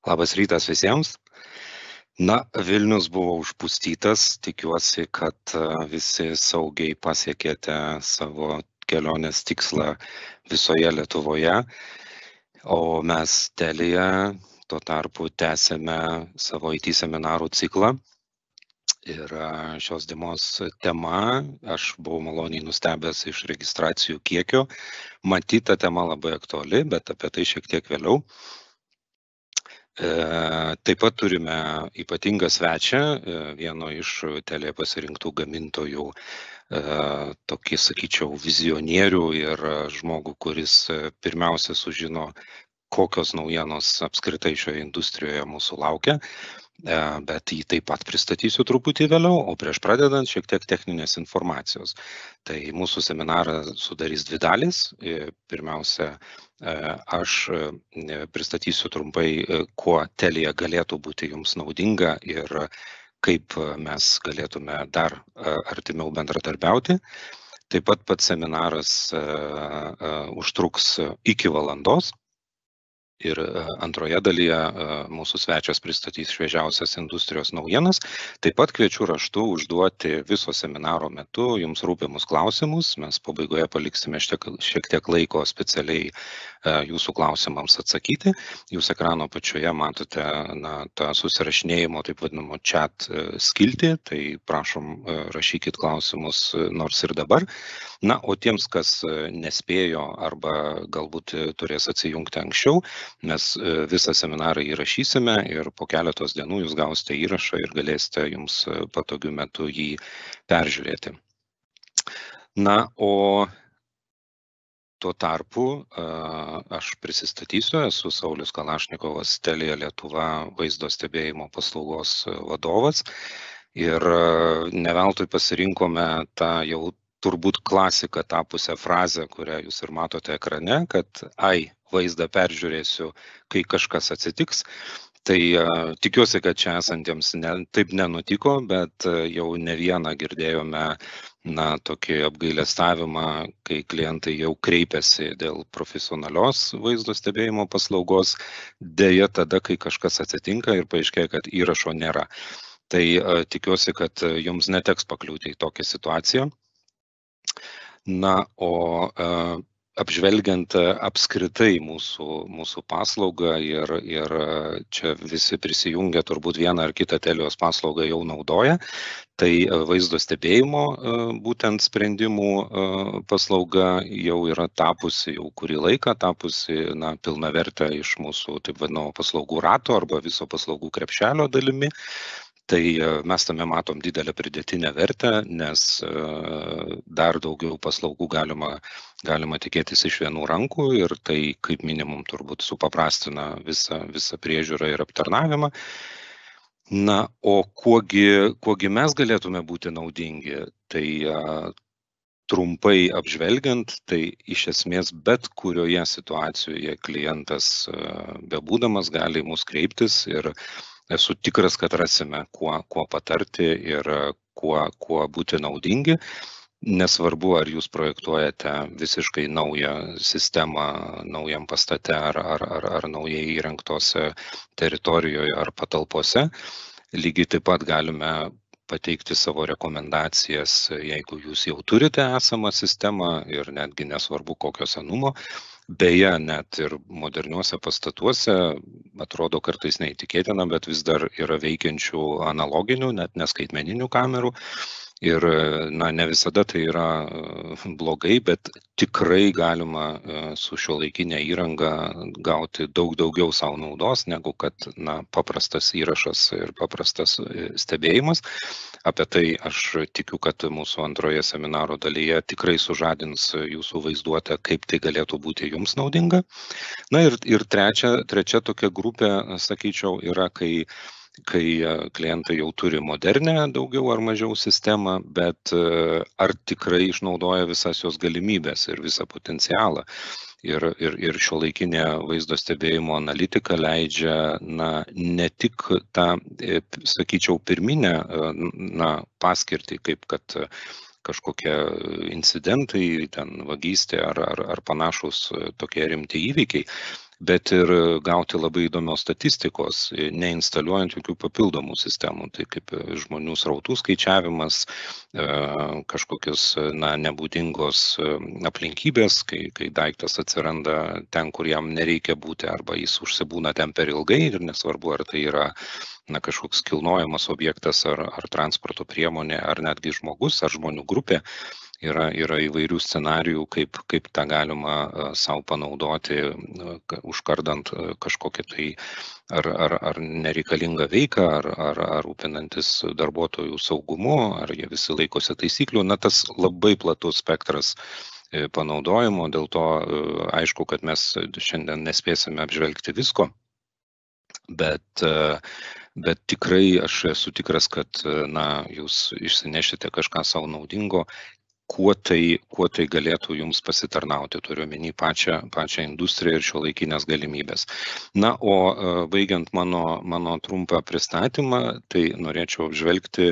Labas rytas visiems. Vilnius buvo užpustytas, tikiuosi, kad visi saugiai pasiekėte savo kelionės tikslą visoje Lietuvoje, o mes Telia tuo tarpu tęsėme savo IT seminarų ciklą. Ir šios dienos tema, aš buvau maloniai nustebęs iš registracijų kiekio, matyta tema labai aktuali, bet apie tai šiek tiek vėliau. Taip pat turime ypatingą svečią, vieno iš Telia pasirinktų gamintojų, tokį, sakyčiau, vizionierių ir žmogų, kuris pirmiausia sužino, kokios naujienos apskritai šioje industrijoje mūsų laukia, bet jį taip pat pristatysiu truputį vėliau, o prieš pradedant šiek tiek techninės informacijos. Tai mūsų seminarą sudarys dvi dalys. Pirmiausia, aš pristatysiu trumpai, kuo Telia galėtų būti jums naudinga ir kaip mes galėtume dar artimiau bendradarbiauti. Taip pat pats seminaras užtruks iki valandos. Ir antroje dalyje mūsų svečias pristatys šviežiausias industrijos naujienas. Taip pat kviečiu raštu užduoti viso seminaro metu jums rūpimus klausimus. Mes pabaigoje paliksime šiek tiek laiko specialiai jūsų klausimams atsakyti. Jūs ekrano pačioje matote tą susirašinėjimo, taip vadinamo chat skiltį, tai prašom rašykit klausimus nors ir dabar. O tiems, kas nespėjo arba galbūt turės atsijungti anksčiau, mes visą seminarą įrašysime ir po keletos dienų jūs gausite įrašą ir galėsite jums patogiu metu jį peržiūrėti. O tuo tarpu aš prisistatysiu, esu Saulius Kalašnikovas, Telia Lietuva vaizdo stebėjimo paslaugos vadovas ir ne veltui pasirinkome tą jau turbūt klasika tapusią frazę, kurią jūs ir matote ekrane, kad vaizdą peržiūrėsiu, kai kažkas atsitiks. Tai tikiuosi, kad čia esantiems taip nenutiko, bet jau ne vieną girdėjome tokį apgailestavimą, kai klientai jau kreipiasi dėl profesionalios vaizdo stebėjimo paslaugos, deja tada, kai kažkas atsitinka ir paaiškėja, kad įrašo nėra. Tai tikiuosi, kad jums neteks pakliūti į tokią situaciją. O apžvelgiant apskritai mūsų paslaugą ir čia visi prisijungia, turbūt vieną ar kitą Telios paslaugą jau naudoja, tai vaizdo stebėjimo būtent sprendimų paslauga jau yra tapusi jau kurį laiką, tapusi pilnavertę iš mūsų taip vadinamo paslaugų rato arba viso paslaugų krepšelio dalimi. Tai mes tame matom didelę pridėtinę vertę, nes dar daugiau paslaugų galima tikėtis iš vienų rankų ir tai kaip minimum turbūt supaprastina visą priežiūrą ir aptarnavimą. O kuogi mes galėtume būti naudingi, tai trumpai apžvelgiant, tai iš esmės bet kurioje situacijoje klientas bebūdamas gali mus kreiptis ir esu tikras, kad rasime, kuo patarti ir kuo būti naudingi. Nesvarbu, ar jūs projektuojate visiškai naują sistemą naujam pastate ar naujai įrengtose teritorijoje ar patalpose. Lygiai taip pat galime pateikti savo rekomendacijas, jeigu jūs jau turite esamą sistemą ir netgi nesvarbu kokio senumo. Beje, net ir moderniuose pastatuose atrodo kartais neįtikėtina, bet vis dar yra veikiančių analoginių, net neskaitmeninių kamerų. Ir ne visada tai yra blogai, bet tikrai galima su šiuolaikinė įranga gauti daug daugiau savo naudos, negu kad paprastas įrašas ir paprastas stebėjimas. Apie tai aš tikiu, kad mūsų antroje seminaro dalyje tikrai sužadins jūsų vaizduotę, kaip tai galėtų būti jums naudinga. Ir trečia tokia grupė, sakyčiau, yra, kai klientai jau turi modernę daugiau ar mažiau sistemą, bet ar tikrai išnaudoja visas jos galimybės ir visą potencialą. Ir šiuolaikinė vaizdo stebėjimo analitika leidžia ne tik tą, sakyčiau, pirminę paskirtį, kaip kad kažkokie incidentai, ten vagystė ar panašus tokie rimti įvykiai, bet ir gauti labai įdomios statistikos, neinstaliuojant jokių papildomų sistemų, tai kaip žmonių srautų skaičiavimas, kažkokios nebūdingos aplinkybės, kai daiktas atsiranda ten, kur jam nereikia būti, arba jis užsibūna ten per ilgai ir nesvarbu, ar tai yra kažkoks kilnojamas objektas ar transporto priemonė, ar netgi žmogus, ar žmonių grupė. Yra įvairių scenarijų, kaip tą galima savo panaudoti, užkardant kažkokią tai ar nereikalingą veiką, ar rūpinantis darbuotojų saugumu, ar jie visi laikosi taisyklių. Tas labai platus spektras panaudojimo, dėl to aišku, kad mes šiandien nespėsime apžvelgti visko, bet tikrai aš esu tikras, kad jūs išsinešite kažką savo naudingo, kuo tai galėtų jums pasitarnauti, turiu omeny pačią industriją ir šiuolaikinės galimybės. O baigiant mano trumpą pristatymą, tai norėčiau apžvelgti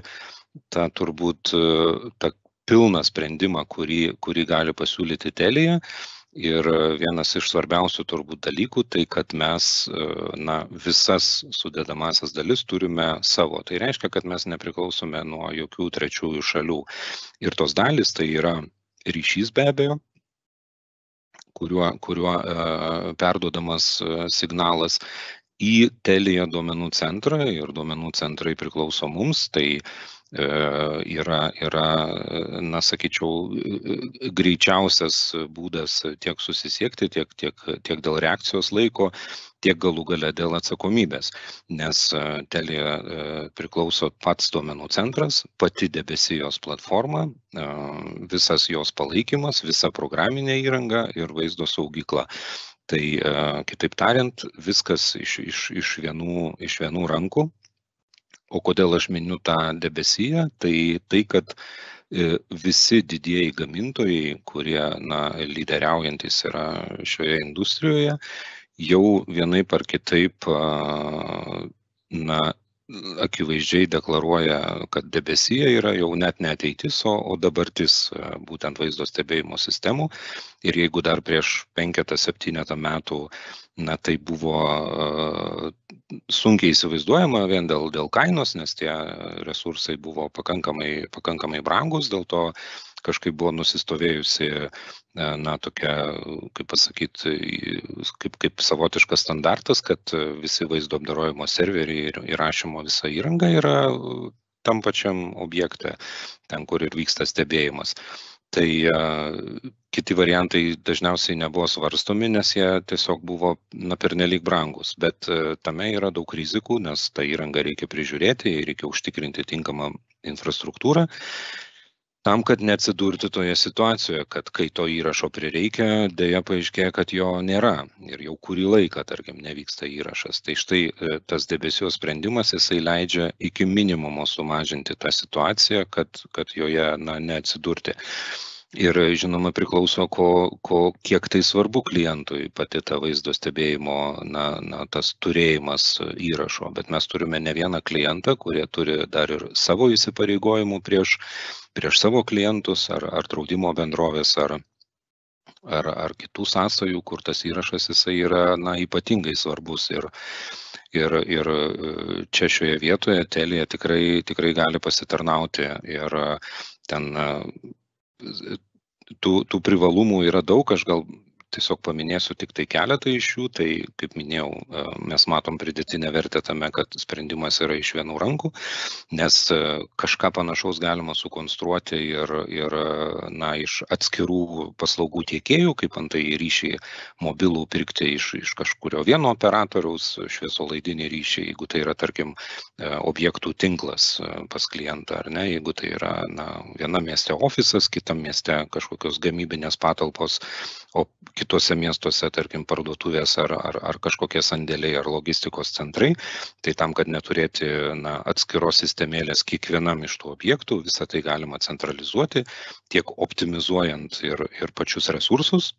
tą turbūt tą pilną sprendimą, kurį gali pasiūlyti Telia. Ir vienas iš svarbiausių turbūt dalykų, tai kad mes visas sudedamasias dalis turime savo. Tai reiškia, kad mes nepriklausome nuo jokių trečiųjų šalių. Ir tos dalys tai yra ryšys be abejo, kuriuo perduodamas signalas į Telia duomenų centrą, ir duomenų centrai priklauso mums, tai yra, sakyčiau, greičiausias būdas tiek susisiekti, tiek dėl reakcijos laiko, tiek galų gale dėl atsakomybės, nes Telia priklauso pats duomenų centras, pati debesijos platforma, visas jos palaikymas, visa programinė įranga ir vaizdo saugykla. Tai kitaip tariant, viskas iš vienų rankų. O kodėl aš miniu tą debesiją? Tai kad visi didieji gamintojai, kurie lyderiaujantis yra šioje industrijoje, jau vienaip ar kitaip akivaizdžiai deklaruoja, kad debesija yra jau net ne ateitis, o dabartis būtent vaizdo stebėjimo sistemų. Ir jeigu dar prieš 5-7 metų tai buvo sunkiai įsivaizduojama vien dėl kainos, nes tie resursai buvo pakankamai brangus, dėl to kažkaip buvo nusistovėjusi tokia, kaip pasakyti, kaip savotiškas standartas, kad visi vaizdo apdorojimo serveriai ir įrašymo visa įranga yra tam pačiam objekte, ten, kur ir vyksta stebėjimas. Tai kiti variantai dažniausiai nebuvo svarstomi, nes jie tiesiog buvo pernelyg brangus, bet tame yra daug rizikų, nes tą įrangą reikia prižiūrėti, reikia užtikrinti tinkamą infrastruktūrą, tam, kad neatsidurti toje situacijoje, kad kai to įrašo prireikia, dėja paaiškėja, kad jo nėra ir jau kurį laiką, tarkim, nevyksta įrašas. Tai štai tas debesijos sprendimas, jisai leidžia iki minimumo sumažinti tą situaciją, kad joje neatsidurti. Ir žinoma priklauso, kiek tai svarbu klientui pati ta vaizdo stebėjimo, tas turėjimas įrašo. Bet mes turime ne vieną klientą, kurie turi dar ir savo įsipareigojimų prieš savo klientus, ar draudimo bendrovės, ar kitų sąsajų, kur tas įrašas jisai yra ypatingai svarbus. Ir čia šioje vietoje Telia tikrai gali pasitarnauti. Ir ten tų privalumų yra daug, aš gal tiesiog paminėsiu tik tai keletą iš jų. Tai, kaip minėjau, mes matom pridėtinę vertę tame, kad sprendimas yra iš vienų rankų, nes kažką panašaus galima sukonstruoti ir iš atskirų paslaugų tiekėjų, kaip antai ryšį mobilų pirkti iš kažkurio vieno operatoriaus, šviesolaidinį ryšį, jeigu tai yra, tarkim, objektų tinklas pas klientą, ar ne, jeigu tai yra vienam mieste ofisas, kitam mieste kažkokios gamybinės patalpos, o kitose miestuose, tarkim, parduotuvės ar kažkokie sandėliai ar logistikos centrai, tai tam, kad neturėti atskiros sistemėlės kiekvienam iš tų objektų, visą tai galima centralizuoti, tiek optimizuojant ir pačius resursus,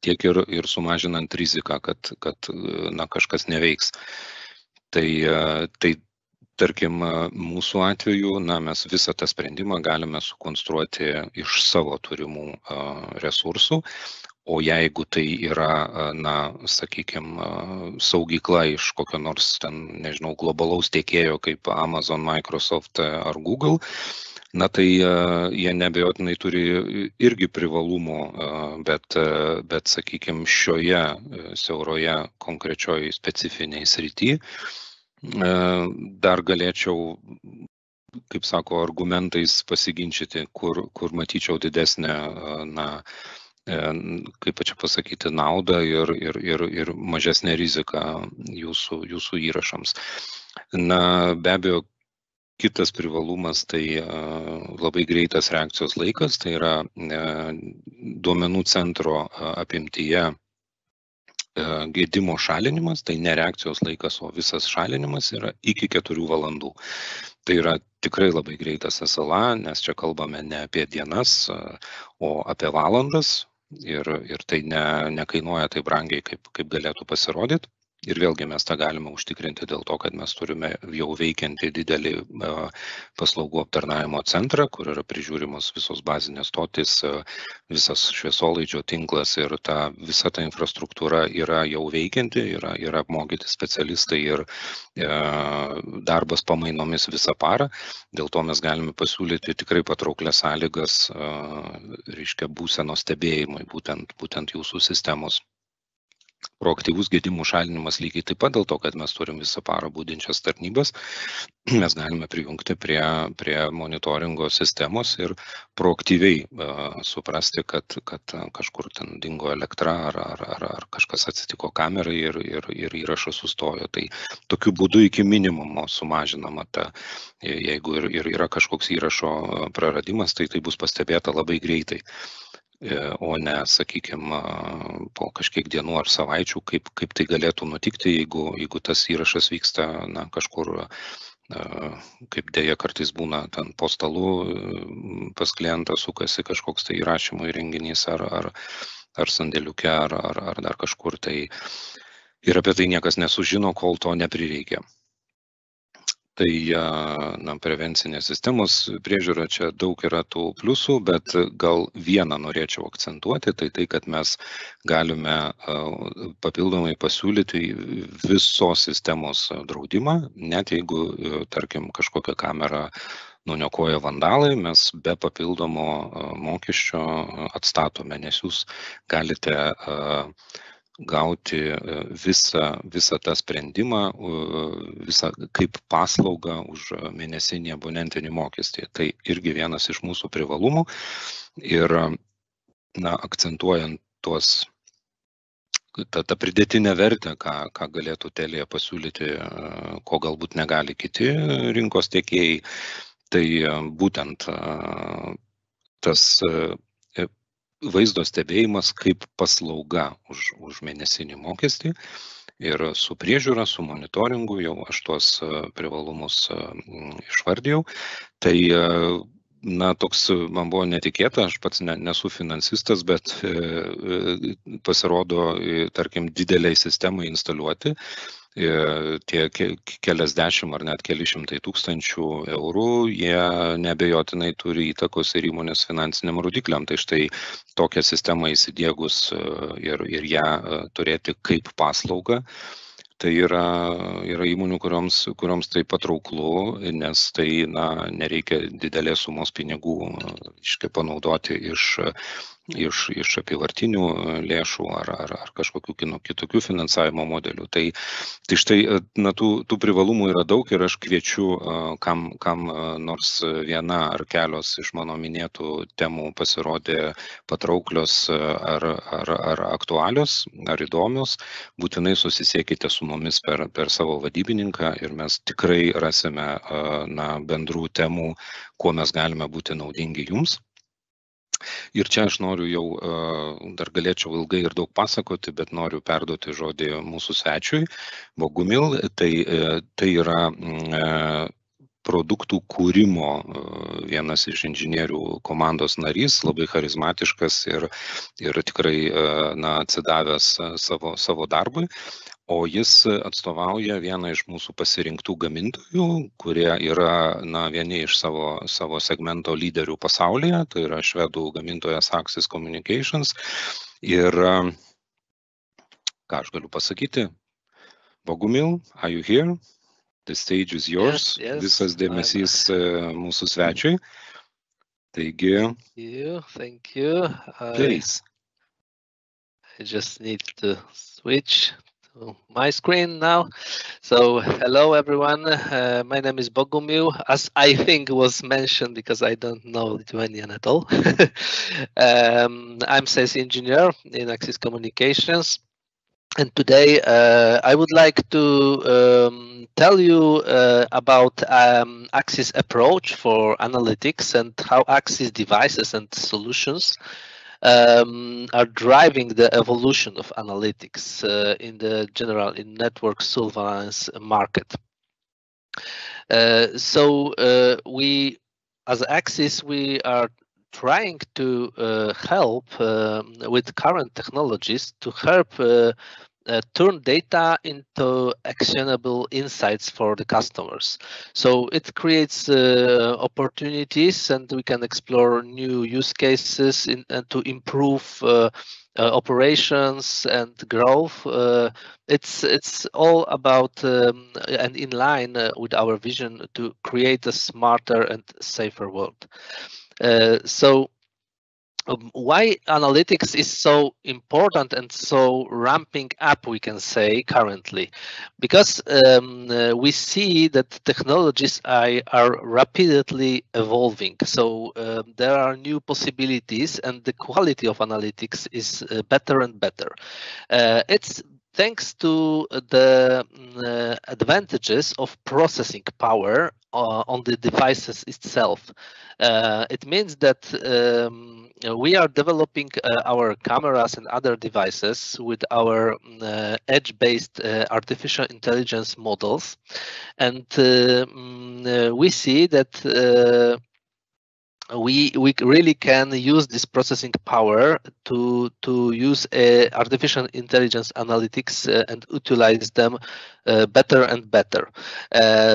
tiek ir sumažinant riziką, kad kažkas neveiks. Tai tarkim, mūsų atveju, mes visą tą sprendimą galime sukonstruoti iš savo turimų resursų, O jeigu tai yra, sakykime, saugykla iš kokio nors ten, nežinau, globalaus tiekėjo kaip Amazon, Microsoft ar Google, tai jie neabejotinai turi irgi privalumų, bet sakykime, šioje siauroje konkrečioje specifiniai srity dar galėčiau, kaip sako, argumentais pasiginčyti, kur matyčiau didesnę, kaip čia pasakyti, naudą ir mažesnę riziką jūsų įrašams. Be abejo, kitas privalumas tai labai greitas reakcijos laikas, tai yra duomenų centro apimtyje gedimo šalinimas, tai ne reakcijos laikas, o visas šalinimas yra iki 4 valandų. Tai yra tikrai labai greitas SLA, nes čia kalbame ne apie dienas, o apie valandas ir tai nekainuoja taip brangiai, kaip galėtų pasirodyti. Ir vėlgi mes tą galime užtikrinti dėl to, kad mes turime jau veikiantį didelį paslaugų aptarnavimo centrą, kur yra prižiūrimos visos bazinės stotys, visas šviesolaidžio tinklas ir visa ta infrastruktūra yra jau veikianti, yra apmokyti specialistai ir darbas pamainomis visą parą. Dėl to mes galime pasiūlyti tikrai patrauklias sąlygas, reiškia, būsenos stebėjimui, būtent jūsų sistemos. Proaktyvus gedimų šalinimas lygiai taip pat dėl to, kad mes turim visą parą būdinčias tarnybas, mes galime prijungti prie monitoringo sistemos ir proaktyviai suprasti, kad kažkur ten dingo elektra ar kažkas atsitiko kamerai ir įrašas sustojo. Tai tokiu būdu iki minimumo sumažinama jeigu ir yra kažkoks įrašo praradimas, tai bus pastebėta labai greitai. O ne, sakykime, po kažkiek dienų ar savaičių, kaip tai galėtų nutikti, jeigu tas įrašas vyksta kažkur, kaip dėja kartais būna ten po stalu, pas klientą sukasi kažkoks tai įrašymo įrenginys ar sandėliuke ar dar kažkur, tai ir apie tai niekas nesužino, kol to neprireikia. Tai prevencinės sistemos priežiūra, čia daug yra tų pliusų, bet gal vieną norėčiau akcentuoti, tai kad mes galime papildomai pasiūlyti visos sistemos draudimą, net jeigu, tarkim, kažkokią kamerą nuniokoja vandalai, mes be papildomo mokesčio atstatome, nes jūs galite gauti visą tą sprendimą, visą kaip paslaugą už mėnesinį abonentinį mokestį. Tai irgi vienas iš mūsų privalumų ir akcentuojant tą pridėtinę vertę, ką galėtų Telia pasiūlyti, ko galbūt negali kiti rinkos tiekėjai, tai būtent tas vaizdo stebėjimas kaip paslauga už mėnesinį mokestį ir su priežiūra, su monitoringu, jau aš tuos privalumus išvardėjau. Tai toks man buvo netikėta, aš pats nesu finansistas, bet pasirodo, tarkim, dideliai sistemai instaliuoti, tie keliasdešimt ar net keli šimtai tūkstančių eurų, jie neabejotinai turi įtakos ir įmonės finansiniam rodikliam. Tai štai tokią sistemą įsidiegus ir ją turėti kaip paslaugą, tai yra įmonių, kurioms tai patrauklu, nes tai nereikia didelės sumos pinigų panaudoti iš apyvartinių lėšų ar kažkokių kitokių finansavimo modelių. Tai štai tų privalumų yra daug ir aš kviečiu, kam nors viena ar kelios iš mano minėtų temų pasirodė patrauklios ar aktualios, ar įdomios, būtinai susisiekite su mumis per savo vadybininką ir mes tikrai rasime bendrų temų, kuo mes galime būti naudingi jums. Ir čia aš noriu jau, dar galėčiau ilgai ir daug pasakoti, bet noriu perduoti žodį mūsų svečiui, Bogumil. Tai yra produktų kūrimo vienas iš inžinierių komandos narys, labai charizmatiškas ir tikrai atsidavęs savo darbui. O jis atstovauja vieną iš mūsų pasirinktų gamintojų, kurie yra vieni iš savo segmento lyderių pasaulyje, tai yra švedų gamintojas Axis Communications. Ir ką aš galiu pasakyti? Bogumil, are you here? The stage is yours. Yes, Visas dėmesys mūsų svečiui. Taigi, thank you. please. I just need to switch to my screen now. So, hello everyone. My name is Bogumil, as I think was mentioned because I don't know Lithuanian at all. I'm sales engineer in Axis Communications. And today I would like to tell you about Axis approach for analytics and how Axis devices and solutions are driving the evolution of analytics in the general in network surveillance market. So we, as Axis, we are trying to help with current technologies to help turn data into actionable insights for the customers. So it creates opportunities, and we can explore new use cases and to improve operations and growth. It's all about and in line with our vision to create a smarter and safer world. So why analytics is so important and so ramping up, we can say currently, because we see that technologies are rapidly evolving. So there are new possibilities, and the quality of analytics is better and better. It's thanks to the advantages of processing power on the devices itself. It means that we are developing our cameras and other devices with our edge-based artificial intelligence models, and we see that we really can use this processing power to use artificial intelligence analytics and utilize them better and better.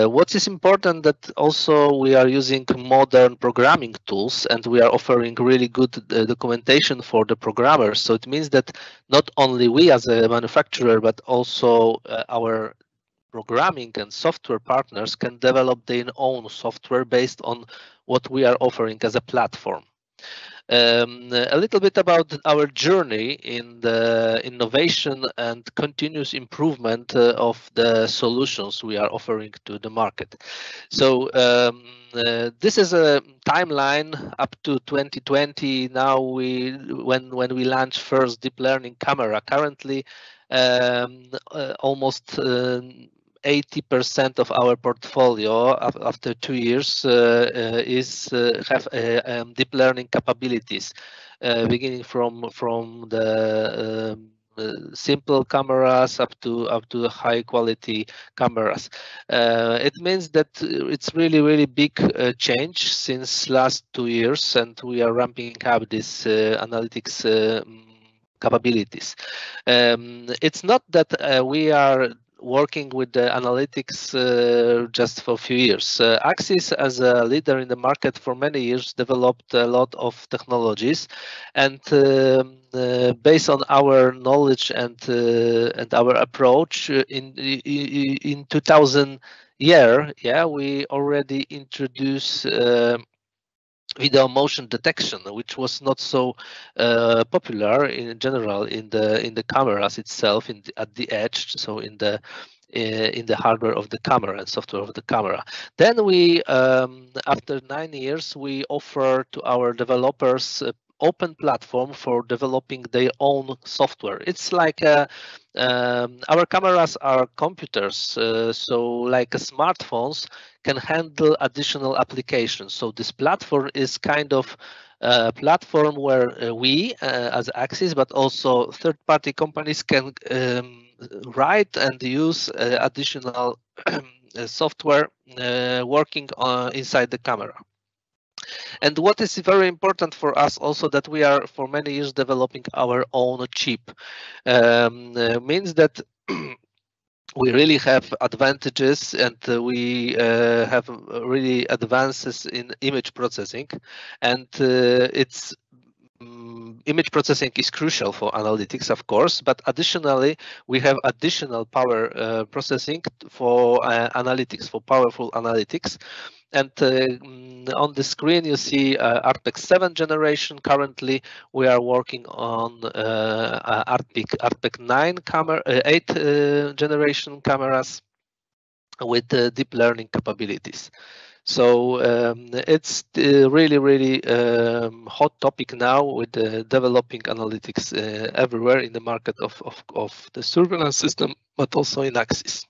What is important that also we are using modern programming tools, and we are offering really good documentation for the programmers. So it means that not only we as a manufacturer, but also our programming and software partners can develop their own software based on what we are offering as a platform. A little bit about our journey in the innovation and continuous improvement of the solutions we are offering to the market. So this is a timeline up to 2020. Now when we launched first deep learning camera, currently almost 80% of our portfolio after 2 years have deep learning capabilities, beginning from the simple cameras up to high quality cameras. It means that it's really big change since last 2 years, and we are ramping up this analytics capabilities. It's not that we are working with the analytics just for a few years. Axis, as a leader in the market for many years, developed a lot of technologies, and based on our knowledge and our approach, in 2000 year, we already introduced video motion detection, which was not so popular in general in the cameras itself, at the edge, so in the hardware of the camera and software of the camera. Then we, after 9 years, we offer to our developers open platform for developing their own software. It's like our cameras are computers, so like smartphones can handle additional applications. So this platform is kind of a platform where we as Axis, but also third-party companies can write and use additional software working inside the camera. And what is very important for us also, that we are for many years developing our own chip. Means that we really have advantages, and we have really advances in image processing, and it's image processing is crucial for analytics, of course, but additionally, we have additional power processing for analytics, for powerful analytics. And on the screen, you see ARPEX 7 generation. Currently, we are working on ARPEX 9 camera, 8 generation cameras with deep learning capabilities. So it's really hot topic now with developing analytics everywhere in the market of the surveillance system, but also in Axis.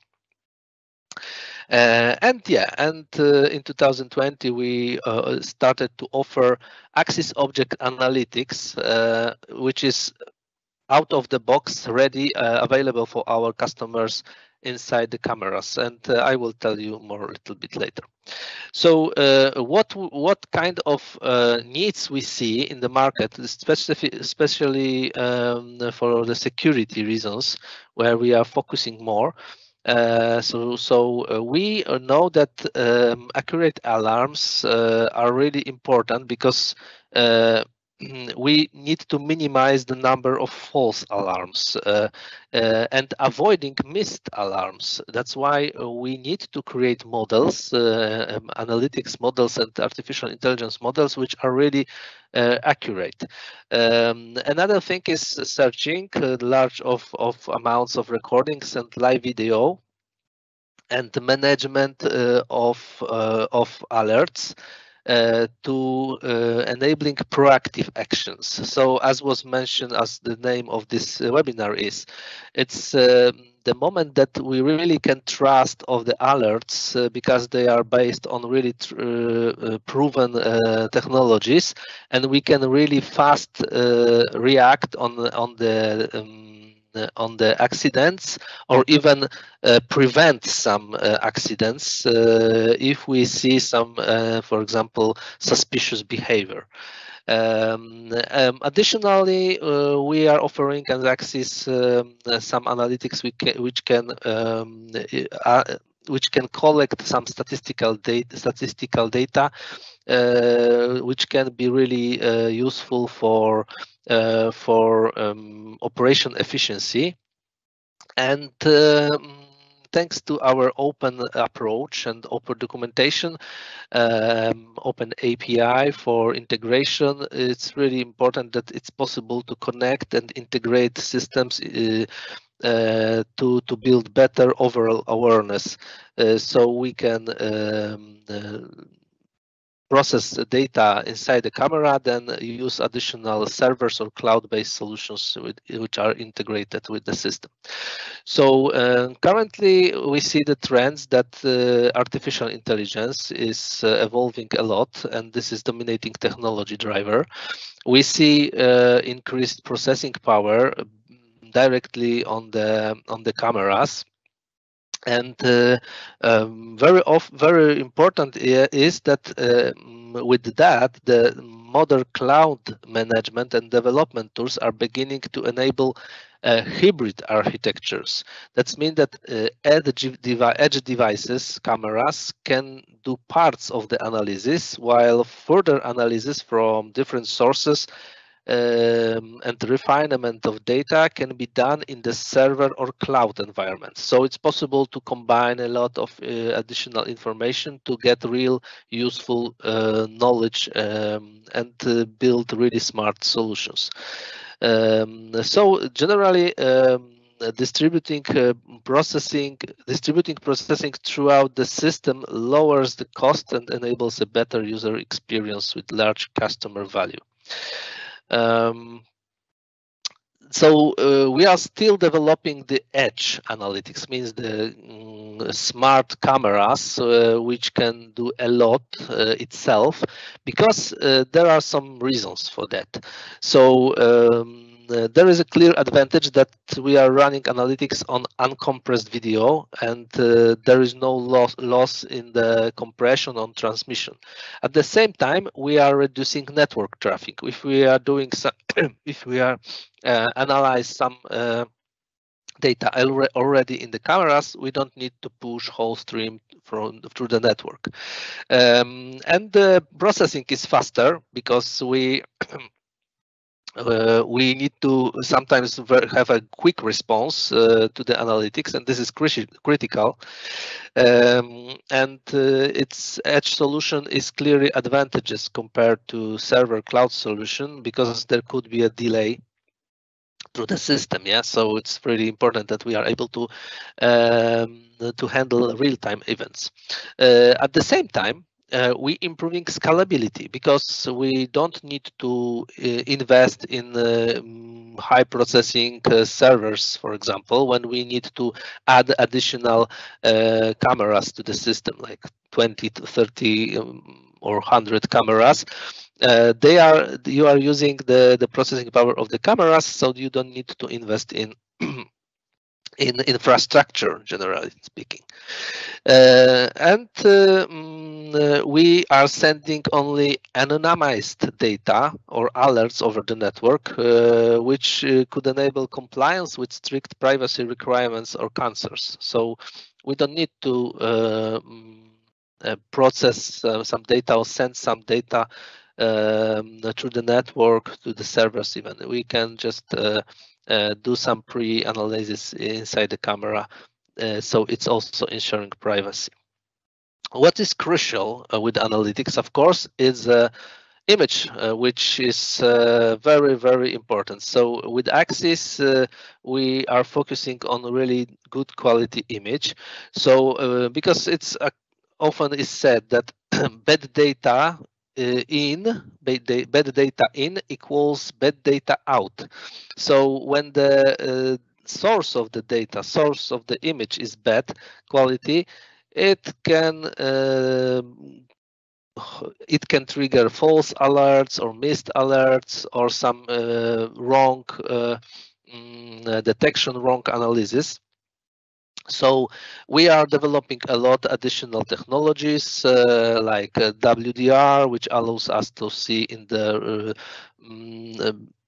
In 2020 we started to offer Axis Object Analytics, which is out of the box, ready, available for our customers inside the cameras, and I will tell you more a little bit later. So what kind of needs we see in the market, especially for the security reasons, where we are focusing more. So we know that accurate alarms are really important because we need to minimize the number of false alarms and avoiding missed alarms. That's why we need to create models, analytics models and artificial intelligence models, which are really accurate. Another thing is searching large of amounts of recordings and live video, and the management of alerts to enabling proactive actions. So as was mentioned, as the name of this webinar is, it's the moment that we really can trust of the alerts because they are based on really proven technologies, and we can really fast react on the accidents, or even prevent some accidents if we see some, for example, suspicious behavior. Additionally, we are offering as Axis some analytics which can collect some statistical data, which can be really useful for operation efficiency. And thanks to our open approach and open documentation, open API for integration, it's really important that it's possible to connect and integrate systems to build better overall awareness, so we can process the data inside the camera, then use additional servers or cloud-based solutions which are integrated with the system. So currently we see the trends that artificial intelligence is evolving a lot, and this is dominating technology driver. We see increased processing power directly on the cameras. And very important is that with that, the modern cloud management and development tools are beginning to enable hybrid architectures. That means that edge devices, cameras, can do parts of the analysis, while further analysis from different sources and refinement of data can be done in the server or cloud environment. So it's possible to combine a lot of additional information to get real useful knowledge and build really smart solutions. So generally, distributing processing throughout the system lowers the cost and enables a better user experience with large customer value. So we are still developing the edge analytics, means the smart cameras, which can do a lot itself, because there are some reasons for that. So there is a clear advantage that we are running analytics on uncompressed video, and there is no loss in the compression on transmission. At the same time, we are reducing network traffic. If we are doing some, if we are analyze some data already in the cameras, we don't need to push whole stream through the network, and the processing is faster because we we need to sometimes have a quick response to the analytics, and this is critical. And its edge solution is clearly advantageous compared to server cloud solution because there could be a delay through the system. Yeah, so it's really important that we are able to handle real-time events. At the same time, we improving scalability because we don't need to invest in high processing servers, for example, when we need to add additional cameras to the system, like 20 to 30 or 100 cameras. You are using the processing power of the cameras, so you don't need to invest in in infrastructure, generally speaking. We are sending only anonymized data or alerts over the network, which could enable compliance with strict privacy requirements or cancers. So we don't need to process some data or send some data through the network to the servers even. We can just do some pre-analysis inside the camera, so it's also ensuring privacy. What is crucial with analytics, of course, is image, which is very, very important. So with Axis, we are focusing on really good quality image. So because it's often is said that bad data bad data in equals bad data out. So when the source of the data, source of the image is bad quality, it can trigger false alerts or missed alerts or some wrong detection, wrong analysis. So we are developing a lot additional technologies like WDR, which allows us to see in the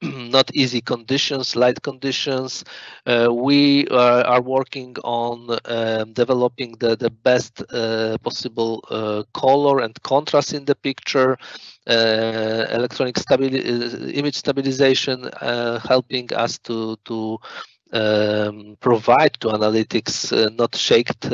not easy conditions, light conditions. We are working on developing the best possible color and contrast in the picture, electronic image stabilization, helping us to provide to analytics not shaked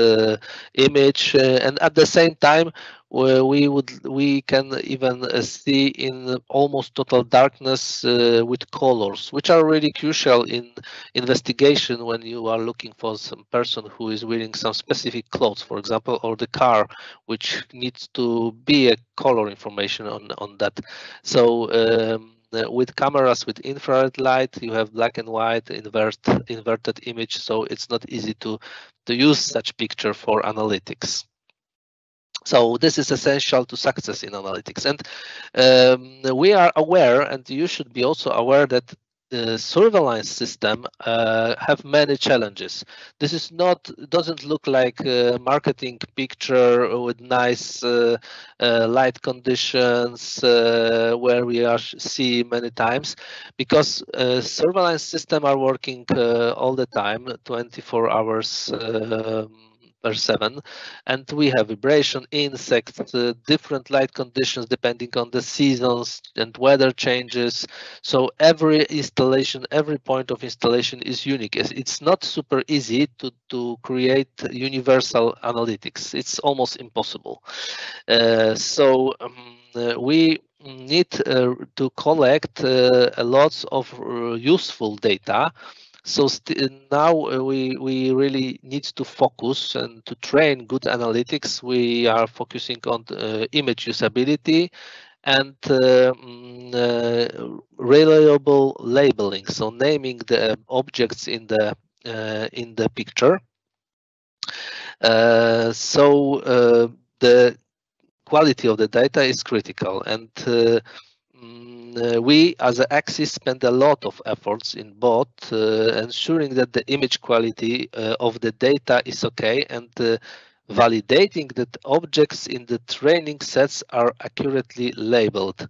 image, and at the same time we can even see in almost total darkness with colors, which are really crucial in investigation when you are looking for some person who is wearing some specific clothes, for example, or the car, which needs to be a color information on that. So with cameras with infrared light, you have black and white inverted image, so it's not easy to use such picture for analytics. So this is essential to success in analytics, and we are aware, and you should be also aware, that the surveillance system have many challenges. This is doesn't look like a marketing picture with nice light conditions where we are see many times, because surveillance system are working all the time, 24 hours per 7, and we have vibration, insects, different light conditions depending on the seasons and weather changes. So every installation, every point of installation is unique. It's not super easy to create universal analytics. It's almost impossible. We need to collect a lot of useful data. So now we really need to focus and to train good analytics. We are focusing on image usability and reliable labeling, so naming the objects in the picture. The quality of the data is critical, and we as an Axis spend a lot of efforts in both ensuring that the image quality of the data is okay, and validating that objects in the training sets are accurately labeled.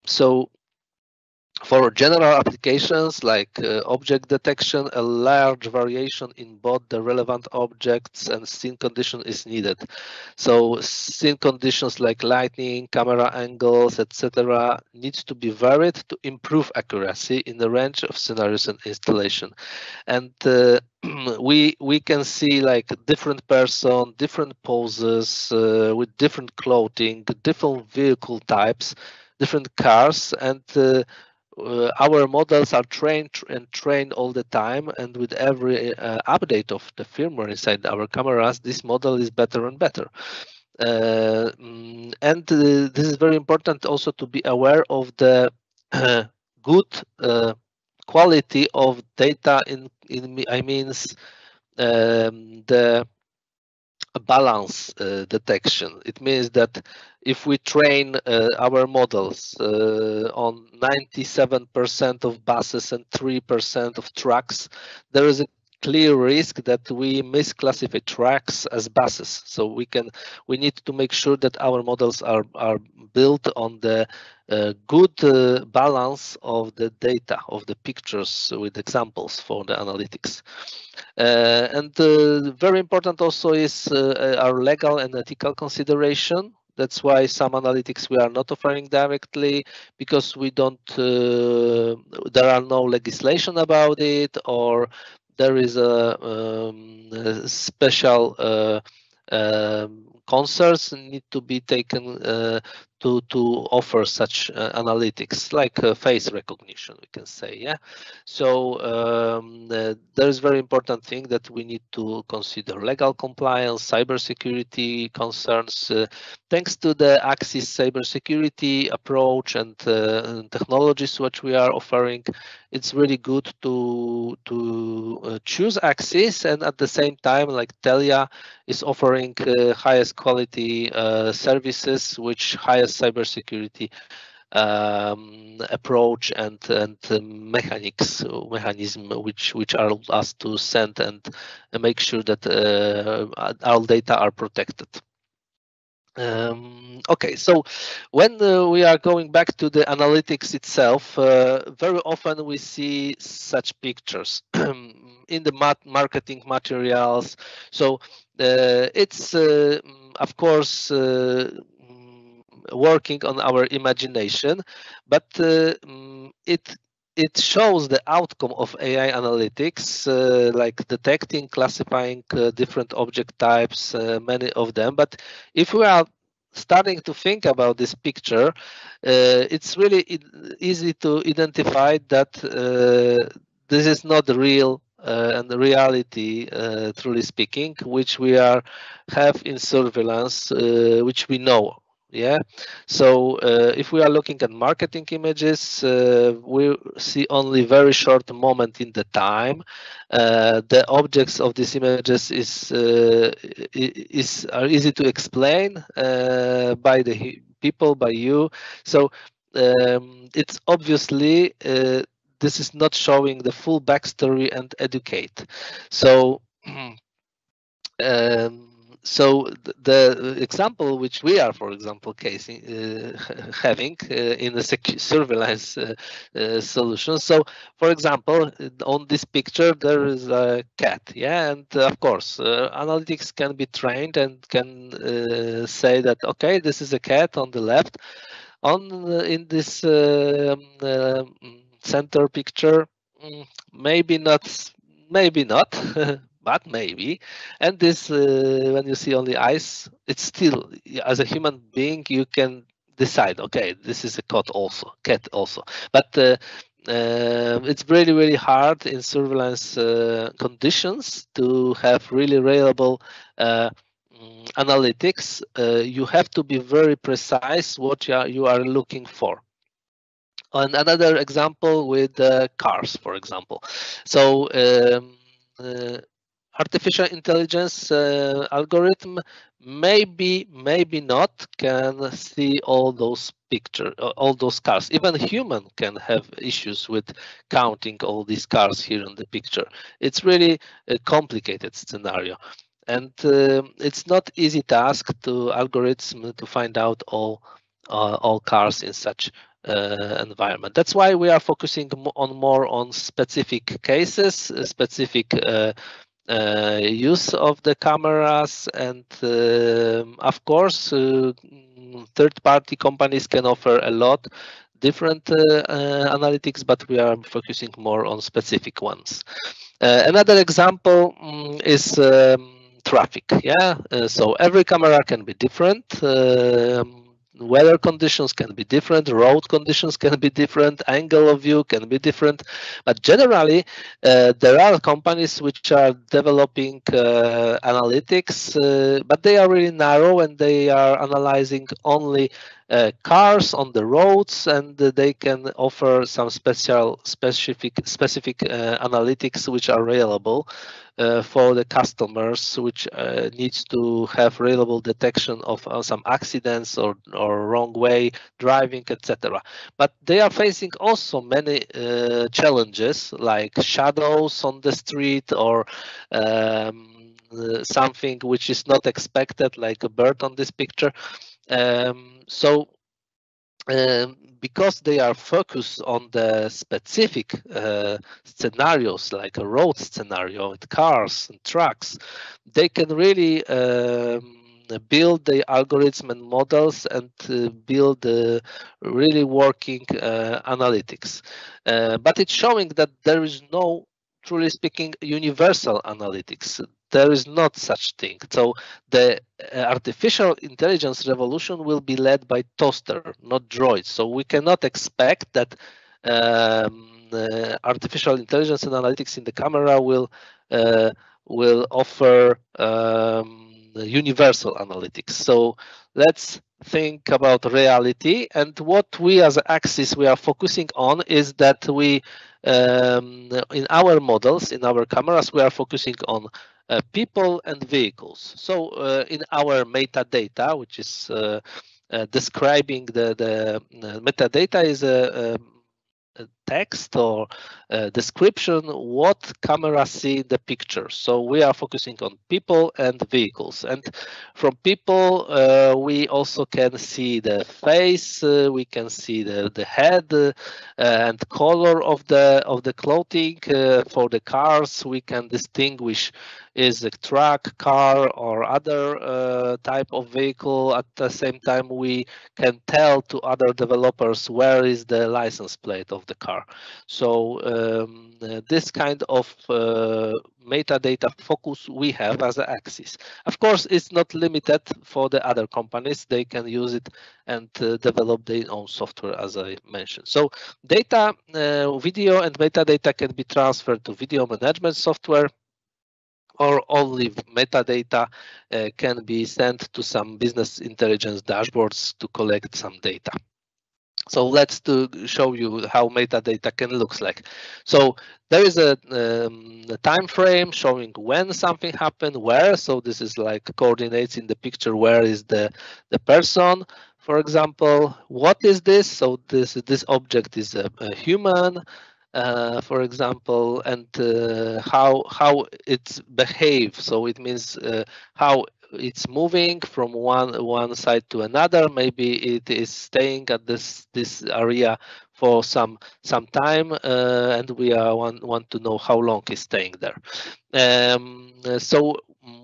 So For general applications like object detection, a large variation in both the relevant objects and scene condition is needed. So scene conditions like lighting, camera angles, etc. needs to be varied to improve accuracy in the range of scenarios and installation. And we can see like different person, different poses with different clothing, different vehicle types, different cars, and our models are trained all the time, and with every update of the firmware inside our cameras, this model is better and better. And this is very important also to be aware of the good quality of data the balance detection. It means that if we train our models on 97% of buses and 3% of trucks, there is a clear risk that we misclassify trucks as buses. So we need to make sure that our models are built on the good balance of the data, of the pictures with examples for the analytics. And very important also is our legal and ethical consideration. That's why some analytics we are not offering directly, because we don't, there are no legislation about it, or there is a special concerns need to be taken to offer such analytics, like face recognition, we can say. Yeah. So there is very important thing that we need to consider: legal compliance, cybersecurity concerns. Thanks to the Axis cybersecurity approach and technologies which we are offering, it's really good to choose Axis, and at the same time, like Telia is offering highest quality services, which highest cybersecurity approach and mechanism which allow us to send and make sure that our data are protected. Okay, so when we are going back to the analytics itself, very often we see such pictures in the marketing materials. So it's of course working on our imagination, but it shows the outcome of AI analytics, like detecting, classifying different object types, many of them. But if we are starting to think about this picture, it's really easy to identify that this is not real and the reality, truly speaking, which we have in surveillance, which we know. Yeah, so if we are looking at marketing images, we see only very short moment in the time. The objects of these images are easy to explain by the people, by you. So it's obviously this is not showing the full backstory and educate. So. So the example which we are, for example, having in the surveillance solution. So, for example, on this picture there is a cat, yeah, and of course, analytics can be trained and can say that okay, this is a cat on the left. In this center picture, maybe not. But maybe, and this when you see only eyes, it's still, as a human being, you can decide, okay, this is a cat also. But it's really, really hard in surveillance conditions to have really reliable analytics. You have to be very precise what you are looking for. And another example with cars, for example. So artificial intelligence algorithm maybe not can see all those pictures, all those cars. Even human can have issues with counting all these cars here in the picture. It's really a complicated scenario, and it's not easy task to algorithm to find out all cars in such environment. That's why we are focusing more on specific cases, specific use of the cameras, and of course, third-party companies can offer a lot different analytics, but we are focusing more on specific ones. Another example is traffic. Yeah, so every camera can be different. Weather conditions can be different, road conditions can be different, angle of view can be different, but generally there are companies which are developing analytics, but they are really narrow and they are analyzing only cars on the roads, and they can offer some specific analytics which are reliable for the customers, which needs to have reliable detection of some accidents or wrong way driving, etc. But they are facing also many challenges like shadows on the street, or something which is not expected, like a bird on this picture. Because they are focused on the specific scenarios, like a road scenario with cars and trucks, they can really build the algorithm and models and build really working analytics. But it's showing that there is no, truly speaking, universal analytics. There is not such thing. So the artificial intelligence revolution will be led by toaster, not droids. So we cannot expect that artificial intelligence and analytics in the camera will offer universal analytics. So let's think about reality, and what we as Axis we are focusing on is that we in our models, in our cameras, we are focusing on people and vehicles. So in our metadata, which is describing the metadata, is a text or description what cameras see in the picture. So we are focusing on people and vehicles, and from people we also can see the face, we can see the head and color of the clothing. For the cars, we can distinguish is a truck, car, or other type of vehicle. At the same time, we can tell to other developers where is the license plate of the car. So this kind of metadata focus we have as an Axis. Of course, it's not limited for the other companies. They can use it and develop their own software, as I mentioned. So data, video and metadata can be transferred to video management software, or only metadata can be sent to some business intelligence dashboards to collect some data. So let's show you how metadata can look like. So there is a time frame showing when something happened, where. So this is like coordinates in the picture. Where is the person, for example? What is this? So this object is a human, for example, and how it behaves. So it means how it's moving from one side to another. Maybe it is staying at this area for some time, and we want to know how long it's staying there. So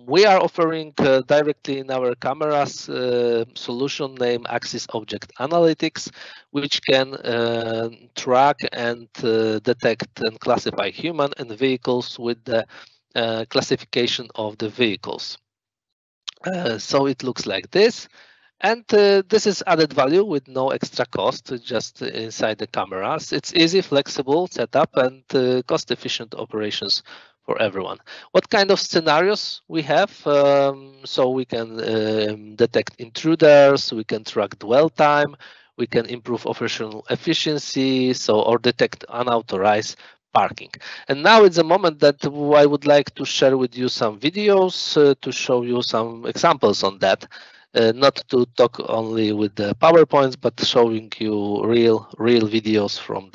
we are offering directly in our cameras solution named Axis Object Analytics, which can track and detect and classify human and vehicles with the classification of the vehicles. So it looks like this, and this is added value with no extra cost, just inside the cameras. It's easy, flexible setup, and cost-efficient operations for everyone. What kind of scenarios we have? So we can detect intruders, we can track dwell time, we can improve operational efficiency, or detect unauthorized parking. And now it's a moment that I would like to share with you some videos to show you some examples on that. Not to talk only with the PowerPoints, but showing you real videos from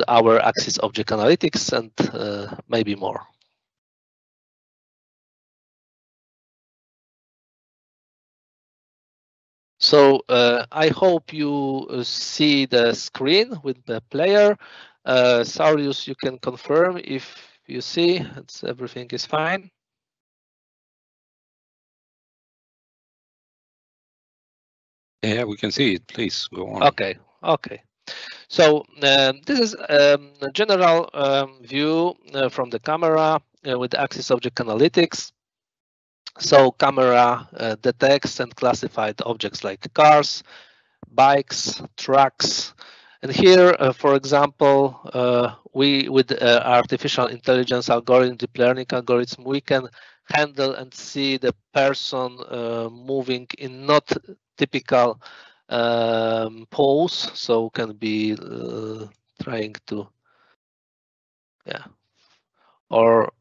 our Axis Object Analytics, and maybe more. So I hope you see the screen with the player. Saulius, you can confirm if you see everything is fine. Yeah, we can see it. Please go on. Okay. So this is a general view from the camera with the axis object analytics. So camera detects and classifies objects like cars, bikes, trucks. And here, for example, we with artificial intelligence algorithm, deep learning algorithm, we can handle and see the person moving in not typical pose. So can be trying to, or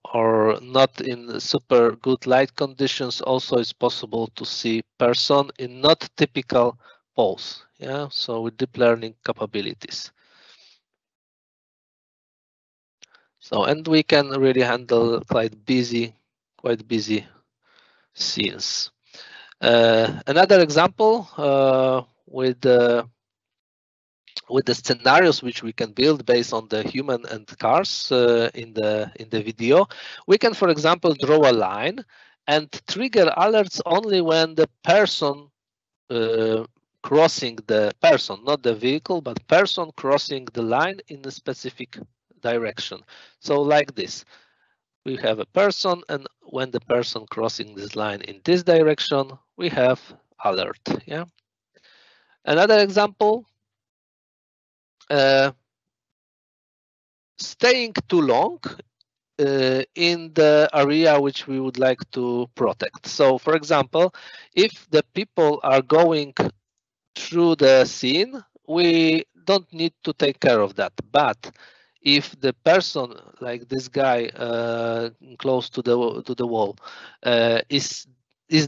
not in super good light conditions. Also, it's possible to see person in not typical pose. So with deep learning capabilities. So, and we can really handle quite busy scenes. Another example with the scenarios which we can build based on the human and cars in the video, we can, for example, draw a line and trigger alerts only when the person crossing the person, not the vehicle, but person crossing the line in a specific direction. So like this, we have a person, and when the person crossing this line in this direction, we have alert. Another example, staying too long in the area which we would like to protect. So for example, if the people are going through the scene, we don't need to take care of that. But if the person, like this guy close to the wall, is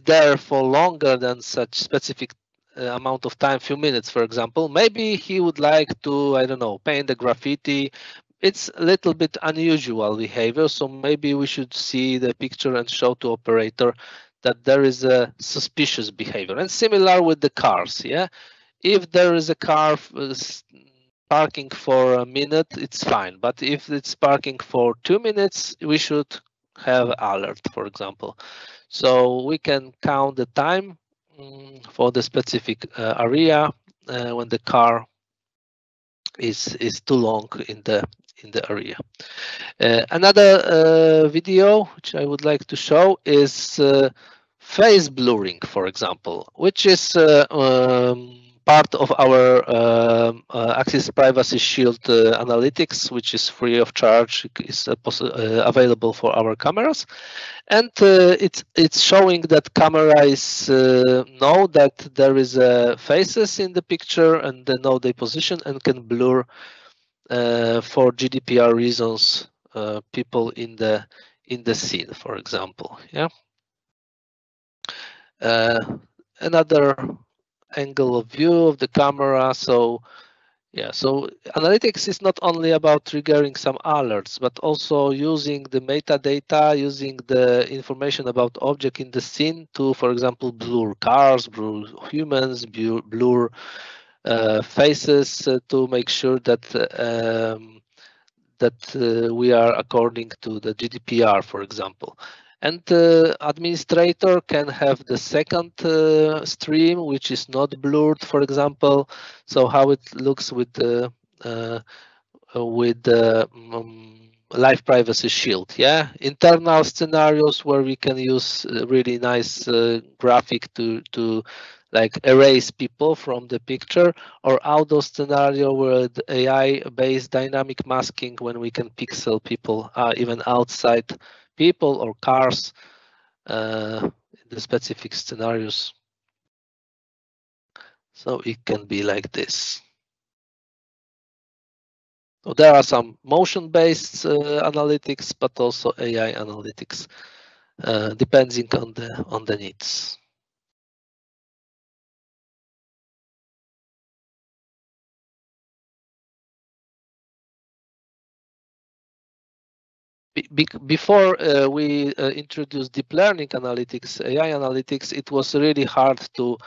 there for longer than such specific amount of time, few minutes, for example, maybe he would like to, I don't know, paint the graffiti. It's a little bit unusual behavior, so maybe we should see the picture and show to operator that there is a suspicious behavior. And similar with the cars, if there is a car parking for a minute, it's fine. But if it's parking for 2 minutes, we should have alert, for example. So we can count the time for the specific area when the car is too long in the area. Another video which I would like to show is face blurring, for example, which is part of our Axis Privacy Shield analytics, which is free of charge, is available for our cameras, and it's showing that camera is know that there is faces in the picture and they know their position and can blur for GDPR reasons people in the scene, for example. Another angle of view of the camera. So analytics is not only about triggering some alerts, but also using the metadata, using the information about object in the scene to, for example, blur cars, blur humans, blur faces to make sure that we are according to the GDPR, for example. And the administrator can have the second stream, which is not blurred, for example. So how it looks with the Live Privacy Shield. Internal scenarios where we can use really nice graphic to like erase people from the picture, or outdoor scenario where the AI-based dynamic masking, when we can pixel people even outside people or cars in the specific scenarios. So it can be like this. So there are some motion-based analytics, but also AI analytics, depending on the needs. Before we introduced deep learning analytics, AI analytics, it was really hard to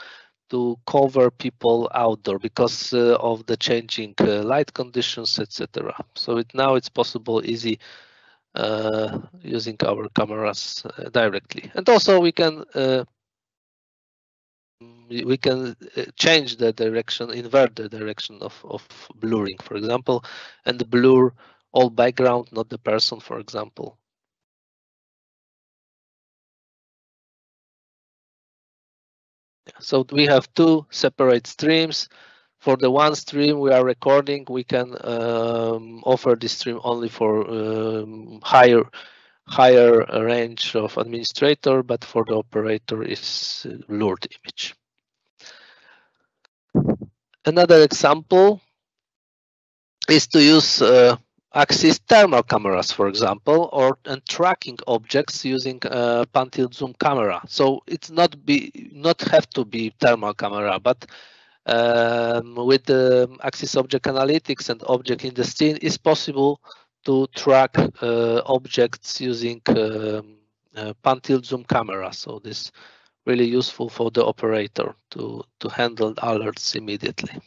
to cover people outdoor because of the changing light conditions, etc. So now it's possible easy using our cameras directly. And also we can change the direction, invert the direction of blurring, for example, and blur all background, not the person, for example. So we have two separate streams. For the one stream we are recording, we can offer this stream only for higher range of administrator, but for the operator is blurred image. Another example is to use axis thermal cameras, for example, and tracking objects using pan tilt zoom camera. So it's not have to be thermal camera, but with the axis object analytics and object in the scene, it's possible to track objects using pan tilt zoom camera. So this is really useful for the operator to handle alerts immediately.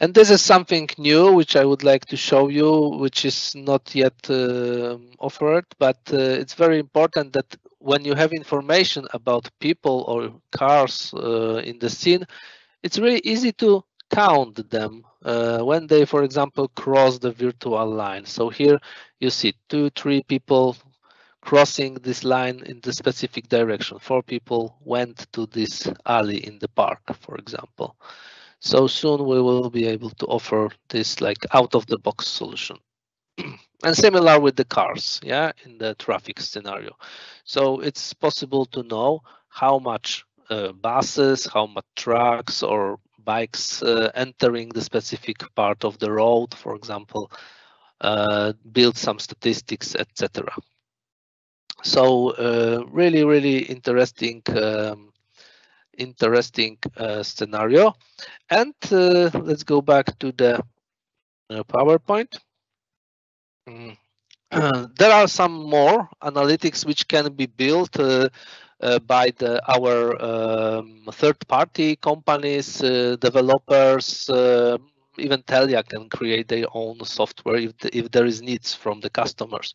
And this is something new which I would like to show you, which is not yet offered, but it's very important that when you have information about people or cars in the scene, it's really easy to count them when they, for example, cross the virtual line. So here you see 2-3 people crossing this line in the specific direction. 4 people went to this alley in the park, for example. So soon we will be able to offer this like out-of-the-box solution. And similar with the cars, yeah, in the traffic scenario. So it's possible to know how much buses, how much trucks or bikes entering the specific part of the road, for example, build some statistics, etc. So really interesting scenario. And let's go back to the PowerPoint. There are some more analytics which can be built by our third-party companies, developers. Even Telia can create their own software if there is needs from the customers.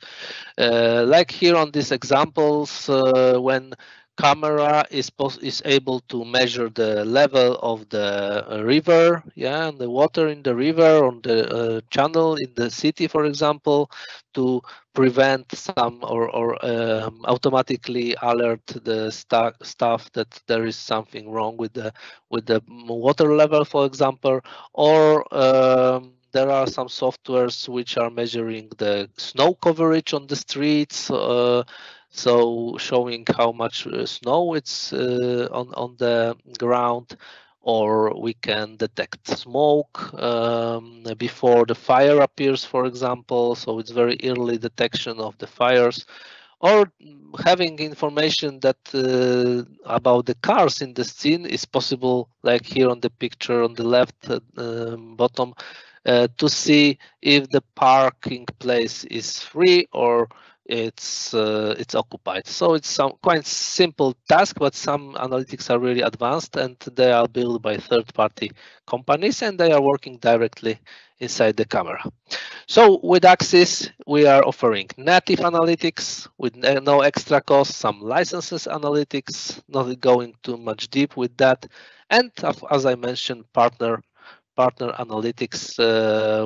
Like here on these examples, when camera is able to measure the level of the river, yeah, and the water in the river, on the channel in the city, for example, to prevent some or automatically alert the staff that there is something wrong with the water level, for example, or there are some softwares which are measuring the snow coverage on the streets. So showing how much snow it's on the ground, or we can detect smoke before the fire appears, for example. So it's very early detection of the fires, or having information that about the cars in the scene is possible, like here on the picture on the left bottom, to see if the parking place is free or it's occupied. So it's some quite simple task, but some analytics are really advanced, and they are built by third-party companies, and they are working directly inside the camera. So with Axis, we are offering native analytics with no extra cost, some licenses analytics, not going too much deep with that, and as I mentioned, partner analytics,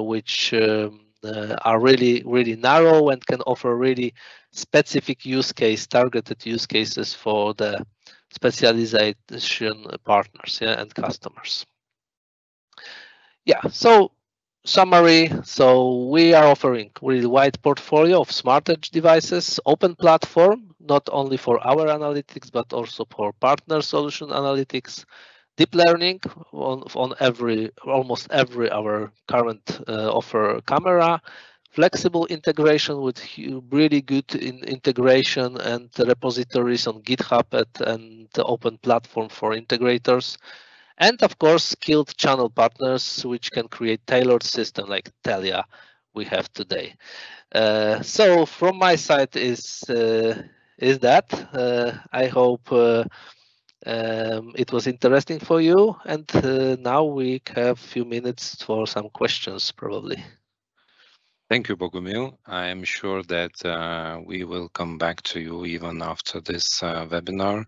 which are really narrow and can offer really specific use case, targeted use cases for the specialization partners, yeah, and customers. Yeah, so summary. So we are offering really wide portfolio of smart edge devices, open platform, not only for our analytics, but also for partner solution analytics, deep learning on almost every our current offer camera, flexible integration with really good integration and repositories on GitHub and the open platform for integrators, and of course skilled channel partners which can create tailored system like Telia we have today. So from my side is that I hope it was interesting for you, and now we have a few minutes for some questions, probably. Thank you, Bogumil. I am sure that we will come back to you even after this webinar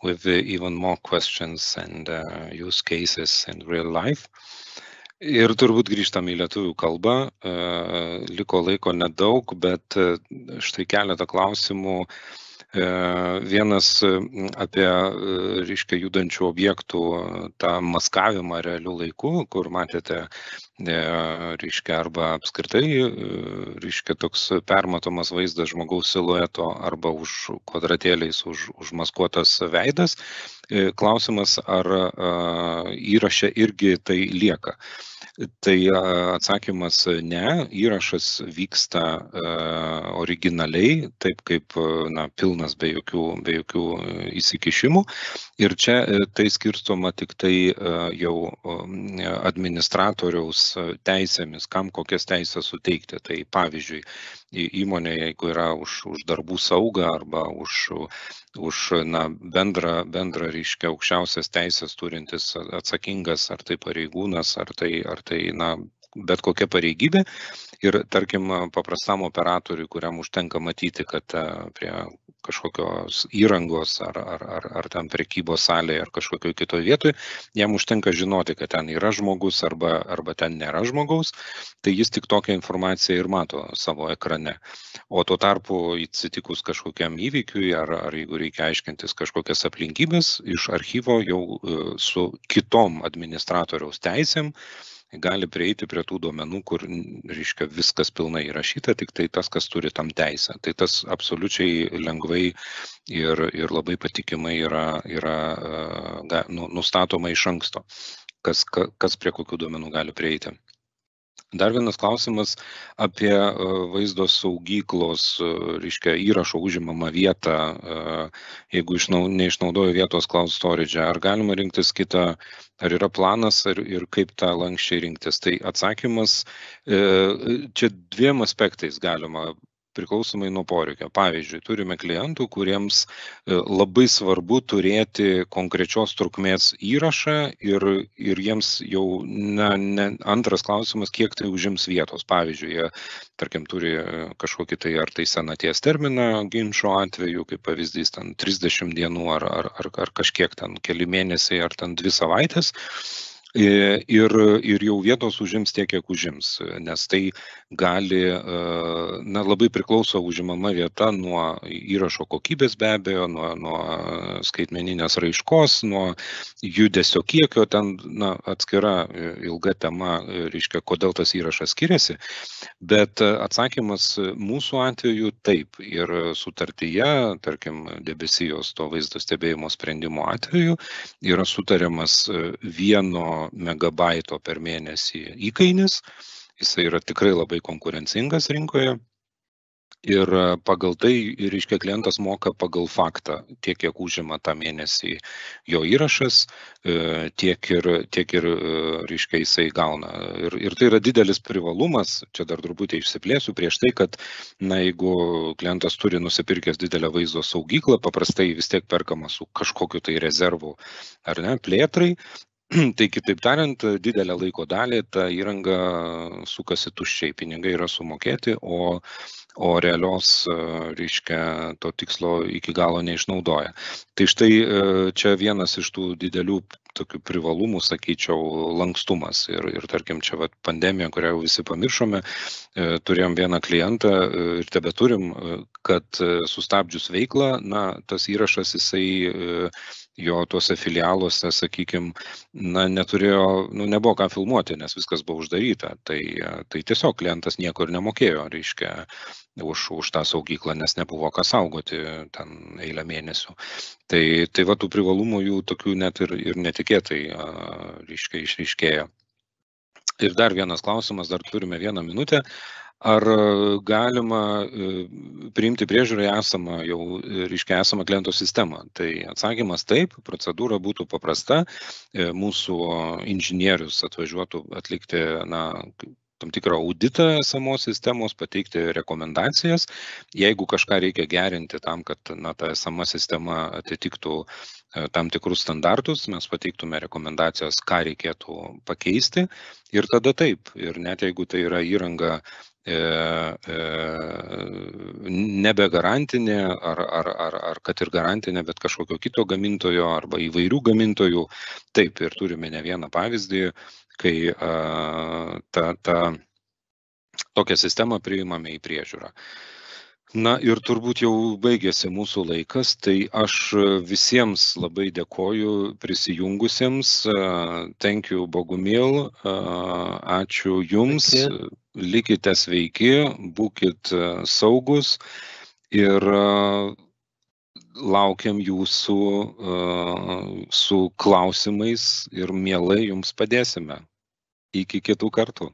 with even more questions and use cases in real life. Ir turbūt grįžtam į lietuvių kalbą. Liko laiko nedaug, bet štai keletą klausimų. Vienas apie, reiškia, judančių objektų tą maskavimą realių laikų, kur matėte, reiškia, arba apskritai, reiškia, toks permatomas vaizdas žmogaus silueto arba už kvadratėliais užmaskuotas veidas. Klausimas, ar įraše irgi tai lieka. Tai atsakymas ne, įrašas vyksta originaliai, taip kaip pilnas be jokių įsikišimų. Ir čia tai skirstoma tik tai jau administratoriaus teisėmis, kam kokias teisės suteikti. Tai pavyzdžiui, įmonėje, jeigu yra už darbų saugą arba už bendrą, reiškia, aukščiausias teisės turintis atsakingas, ar tai pareigūnas, ar tai bet kokia pareigybė. Ir tarkim, paprastam operatoriui, kuriam užtenka matyti, kad prie kažkokios įrangos ar ten prekybos salėje ar kažkokioje kitoje vietoje, jam užtenka žinoti, kad ten yra žmogus arba ten nėra žmogaus, tai jis tik tokią informaciją ir mato savo ekrane. O tuo tarpu atsitikus kažkokiam įvykiui ar jeigu reikia aiškintis kažkokias aplinkybės, iš archyvo jau su kitom administratoriaus teisėm gali prieiti prie tų duomenų, kur, reiškia, viskas pilnai įrašyta, tik tai tas, kas turi tam teisę. Tai tas absoliučiai lengvai ir labai patikimai yra nustatoma iš anksto, kas prie kokių duomenų gali prieiti. Dar vienas klausimas apie vaizdo saugyklos, reiškia, įrašo užimamą vietą, jeigu neišnaudoju vietos cloud storage, ar galima rinktis kitą, ar yra planas ir kaip tą lankščiai rinktis. Tai atsakymas, čia dviem aspektais galima, priklausomai nuo poreikio. Pavyzdžiui, turime klientų, kuriems labai svarbu turėti konkrečios trukmės įrašą ir jiems jau antras klausimas, kiek tai užims vietos. Pavyzdžiui, jie, tarkim, turi kažkokį tai ar tai senaties terminą ginčo atveju, kaip pavyzdys, ten 30 dienų ar kažkiek ten keli mėnesiai ar ten 2 savaitės. Ir jau vietos užims tiek, kiek užims, nes tai gali, labai priklauso užimama vieta nuo įrašo kokybės be abejo, nuo skaitmeninės raiškos, nuo judesio kiekio, ten atskira ilga tema, reiškia, kodėl tas įrašas skiriasi, bet atsakymas mūsų atveju taip, ir sutartyje, tarkim, debesijos to vaizdo stebėjimo sprendimo atveju yra sutariamas 1 megabaito per mėnesį įkainis, jisai yra tikrai labai konkurencingas rinkoje ir pagal tai, reiškia, klientas moka pagal faktą, tiek kiek užima tą mėnesį jo įrašas, tiek ir reiškia, jisai gauna. Ir tai yra didelis privalumas, čia dar truputį išsiplėsiu prieš tai, kad jeigu klientas turi nusipirkęs didelę vaizdo saugyklą, paprastai vis tiek perkama su kažkokiu tai rezervu ar ne, plėtrai. Tai kitaip tariant, didelę laiko dalį ta įranga sukasi tuščiai, pinigai yra sumokėti, o realios, reiškia, to tikslo iki galo neišnaudoja. Tai štai čia vienas iš tų didelių tokių privalumų, sakyčiau, lankstumas. Ir tarkim, čia pandemija, kurią jau visi pamiršome, turėjom vieną klientą ir tebeturim, kad sustabdžius veiklą, tas įrašas jisai jo tuose filialuose, sakykime, nebuvo ką filmuoti, nes viskas buvo uždaryta. Tai tiesiog klientas nieko ir nemokėjo, reiškia, už tą saugyklą, nes nebuvo ką saugoti ten eilę mėnesių. Tai tų privalumų jų tokių net ir netikėtai, reiškia, išryškėjo. Ir dar vienas klausimas, dar turime 1 minutę. Ar galima priimti priežiūrai esamą kliento sistemą? Tai atsakymas taip, procedūra būtų paprasta, mūsų inžinierius atvažiuotų atlikti tam tikrą auditą esamos sistemos, pateikti rekomendacijas. Jeigu kažką reikia gerinti tam, kad ta esama sistema atitiktų tam tikrus standartus, mes pateiktume rekomendacijas, ką reikėtų pakeisti. Ir tada taip. Ir net jeigu tai yra įranga nebe garantinė, ar kad ir garantinė, bet kažkokio kito gamintojo arba įvairių gamintojų. Taip, ir turime ne vieną pavyzdį, kai tokią sistemą priimame į priežiūrą. Na ir turbūt jau baigėsi mūsų laikas, tai aš visiems labai dėkoju prisijungusiems. Thank you, Bogumil. Ačiū Jums. Likite sveiki, būkit saugus ir laukiam Jūsų su klausimais ir mielai Jums padėsime. Iki kitų kartų.